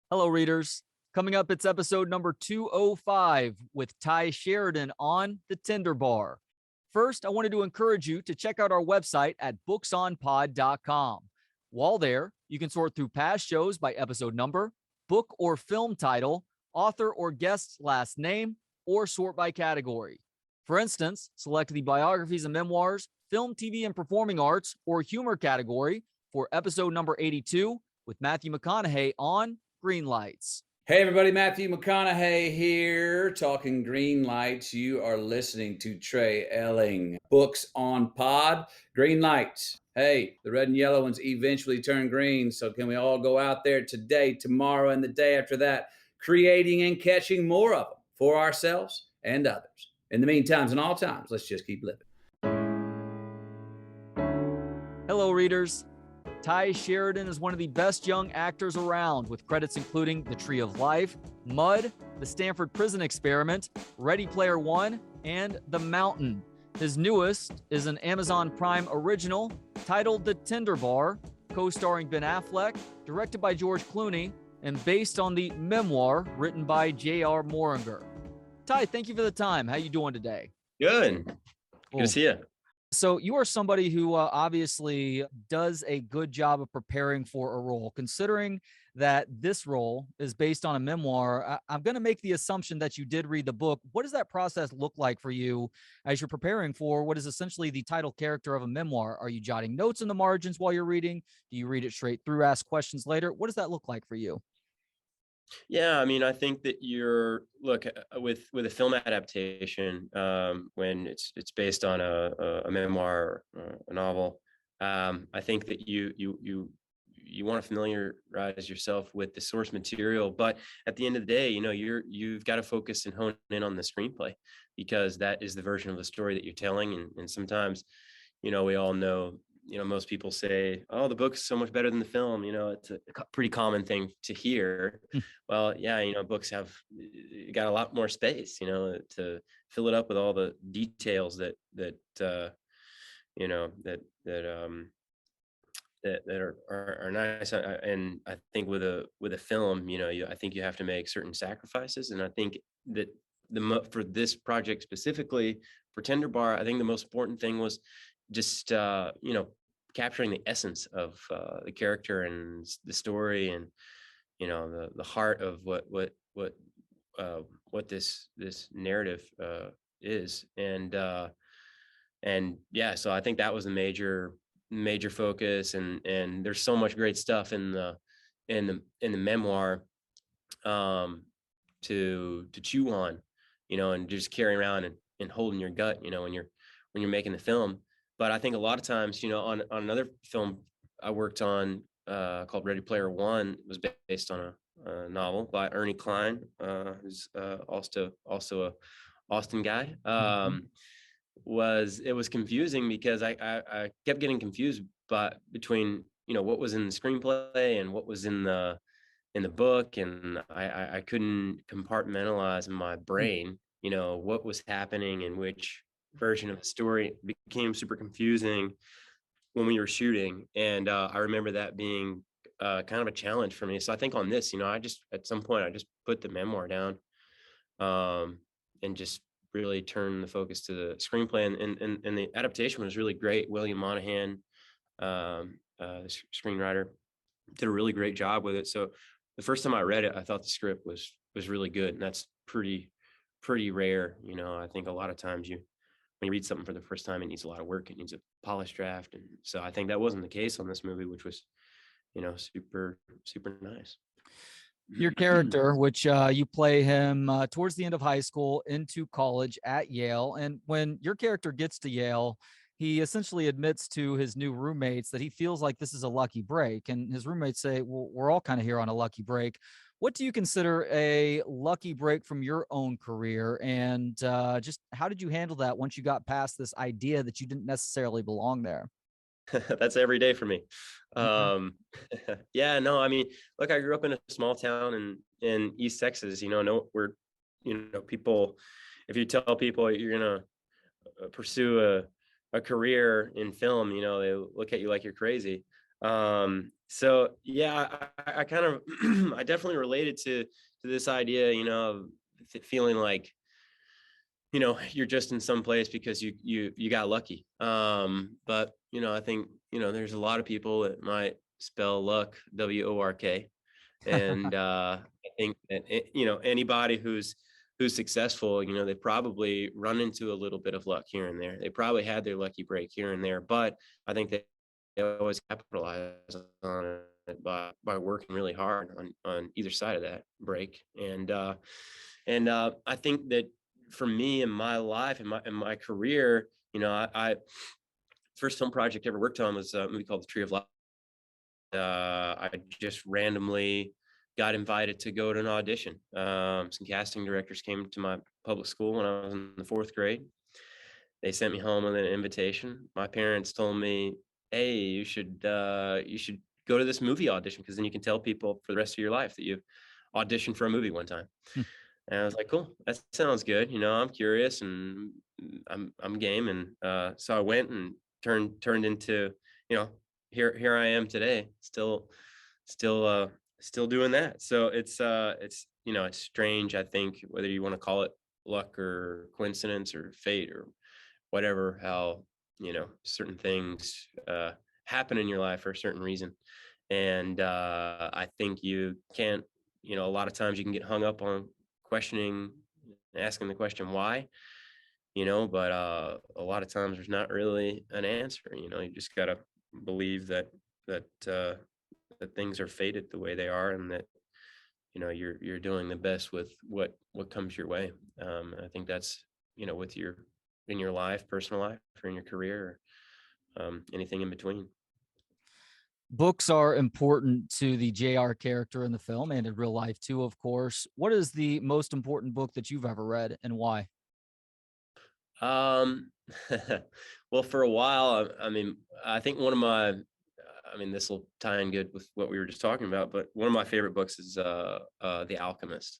Hello, readers. Coming up, it's episode number 205 with Ty Sheridan on the Tinder Bar. First, I wanted to encourage you to check out our website at booksonpod.com. While there, you can sort through past shows by episode number, book or film title, author or guest's last name, or sort by category. For instance, select the biographies and memoirs, film, TV, and performing arts, or humor category for episode number 82 with Matthew McConaughey on Green Lights. Hey everybody, Matthew McConaughey here, talking green lights. You are listening to Trey Elling, Books on Pod, Green Lights. Hey, the red and yellow ones eventually turn green, so can we all go out there today, tomorrow, and the day after that, creating and catching more of them for ourselves and others. In the meantime, and all times, let's just keep living. Hello, readers. Ty Sheridan is one of the best young actors around, with credits including The Tree of Life, Mud, The Stanford Prison Experiment, Ready Player One, and The Mountain. His newest is an Amazon Prime original titled The Tinder Bar, co-starring Ben Affleck, directed by George Clooney, and based on the memoir written by J.R. Moringer. Ty, thank you for the time. How you doing today? Good. Good to see you. So you are somebody who obviously does a good job of preparing for a role. Considering that this role is based on a memoir, I'm going to make the assumption that you did read the book. What does that process look like for you as you're preparing for what is essentially the title character of a memoir? Are you jotting notes in the margins while you're reading? Do you read it straight through, ask questions later? What does that look like for you? Yeah, I mean, I think that with a film adaptation, when it's based on a memoir, or a novel. I think that you want to familiarize yourself with the source material, but at the end of the day, you've got to focus and hone in on the screenplay, because that is the version of the story that you're telling. And sometimes, we all know, most people say, oh, the book's so much better than the film. It's a pretty common thing to hear. Well, yeah, books have got a lot more space, to fill it up with all the details that are nice. And I think with a film, I think you have to make certain sacrifices. And I think that for this project specifically, for Tender Bar, I think the most important thing was just capturing the essence of the character and the story, and the heart of what this narrative is. And yeah, so I think that was the major focus. And there's so much great stuff in the memoir to chew on, and just carrying around and holding your gut, when you're making the film. But I think a lot of times, on another film I worked on called Ready Player One, it was based on a novel by Ernie Klein, who's also a Austin guy. It was confusing because I kept getting confused between what was in the screenplay and what was in the book, and I couldn't compartmentalize in my brain what was happening in which version of the story. It became super confusing when we were shooting, and I remember that being kind of a challenge for me. So I think on this, at some point I just put the memoir down, and just really turn the focus to the screenplay, and the adaptation was really great. William Monahan, the screenwriter, did a really great job with it. So the first time I read it, I thought the script was really good, and that's pretty rare. I think a lot of times when you read something for the first time, it needs a lot of work. It needs a polished draft. And so I think that wasn't the case on this movie, which was, super, super nice. Your character, which you play him towards the end of high school into college at Yale. And when your character gets to Yale, he essentially admits to his new roommates that he feels like this is a lucky break. And his roommates say, well, we're all kind of here on a lucky break. What do you consider a lucky break from your own career? And just how did you handle that once you got past this idea that you didn't necessarily belong there? That's every day for me. Yeah, no, I mean, look, I grew up in a small town in East Texas, people, if you tell people you're going to pursue a career in film, they look at you like you're crazy. So yeah, I kind of I definitely related to this idea, of feeling like, you're just in some place because you got lucky. But I think, there's a lot of people that might spell luck WORK. And I think that anybody who's successful, they probably run into a little bit of luck here and there. They probably had their lucky break here and there, but I think they always capitalize on it by working really hard on either side of that break. And I think that for me in my life, in my career, I first film project I ever worked on was a movie called The Tree of Life. I just randomly got invited to go to an audition. Some casting directors came to my public school when I was in the fourth grade. They sent me home with an invitation. My parents told me, "Hey, you should go to this movie audition because then you can tell people for the rest of your life that you auditioned for a movie one time." And I was like, "Cool, that sounds good. I'm curious and I'm game." And so I went and turned into, you know, here I am today, still doing that. So it's strange. I think whether you want to call it luck or coincidence or fate or whatever, how certain things happen in your life for a certain reason. And I think you can't, a lot of times you can get hung up on questioning, asking the question why, but a lot of times there's not really an answer. You just gotta believe that things are fated the way they are, and that you're doing the best with what comes your way. I think that's with in your life, personal life, or in your career, or anything in between. Books are important to the JR character in the film and in real life too, of course. What is the most important book that you've ever read and why? Um, well, for a while, I mean, I think this will tie in good with what we were just talking about, but one of my favorite books is The Alchemist.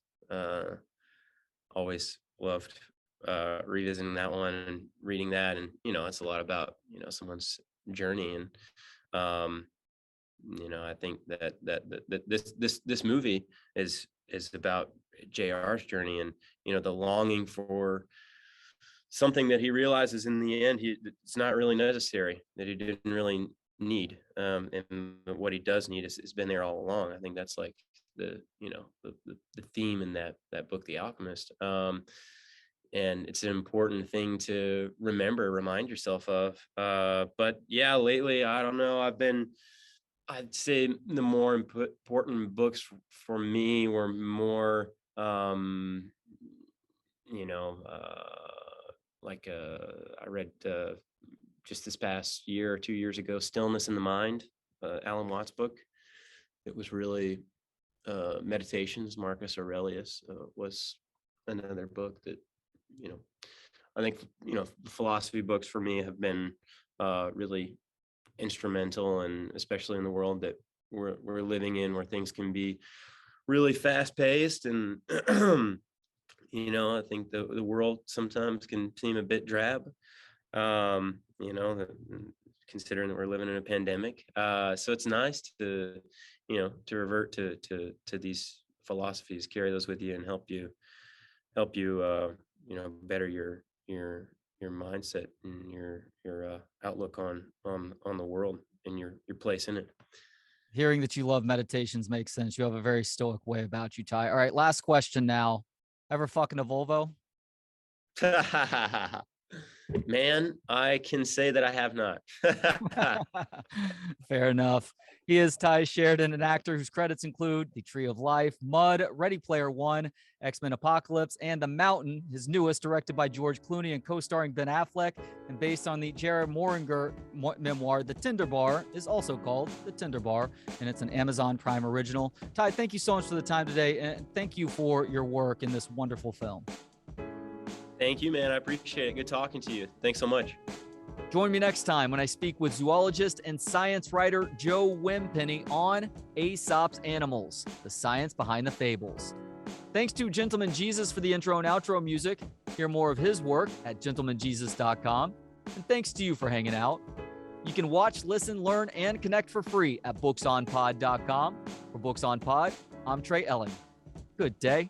Always loved revisiting that one and reading that, and it's a lot about someone's journey. And um, I think that this movie is about JR's journey, and the longing for something that he realizes in the end it's not really necessary, that he didn't really need, and what he does need has been there all along. I think that's like the theme in that book, The Alchemist. And it's an important thing to remind yourself of. But yeah, lately, I don't know, I'd say the more important books for me were more, you know, I read just this past year or 2 years ago, Stillness in the Mind, Alan Watts' book. It was really Meditations. Marcus Aurelius was another book that, I think, philosophy books for me have been really instrumental, and especially in the world that we're living in, where things can be really fast paced. And I think the world sometimes can seem a bit drab, considering that we're living in a pandemic. So it's nice to revert to these philosophies, carry those with you, and help you better your mindset and your outlook on the world and your place in it. Hearing that you love meditations makes sense. You have a very stoic way about you, Ty. All right, last question now. Ever fucking a Volvo? Man, I can say that I have not. Fair enough. He is Ty Sheridan, an actor whose credits include The Tree of Life, Mud, Ready Player One, X-Men Apocalypse, and The Mountain, his newest, directed by George Clooney and co-starring Ben Affleck, and based on the Jared Moringer memoir, The Tinder Bar, is also called The Tinder Bar, and it's an Amazon Prime original. Ty, thank you so much for the time today, and thank you for your work in this wonderful film. Thank you, man. I appreciate it. Good talking to you. Thanks so much. Join me next time when I speak with zoologist and science writer Joe Wimpenny on Aesop's Animals, the science behind the fables. Thanks to Gentleman Jesus for the intro and outro music. Hear more of his work at gentlemanjesus.com. And thanks to you for hanging out. You can watch, listen, learn, and connect for free at booksonpod.com. For Books on Pod, I'm Trey Elling. Good day.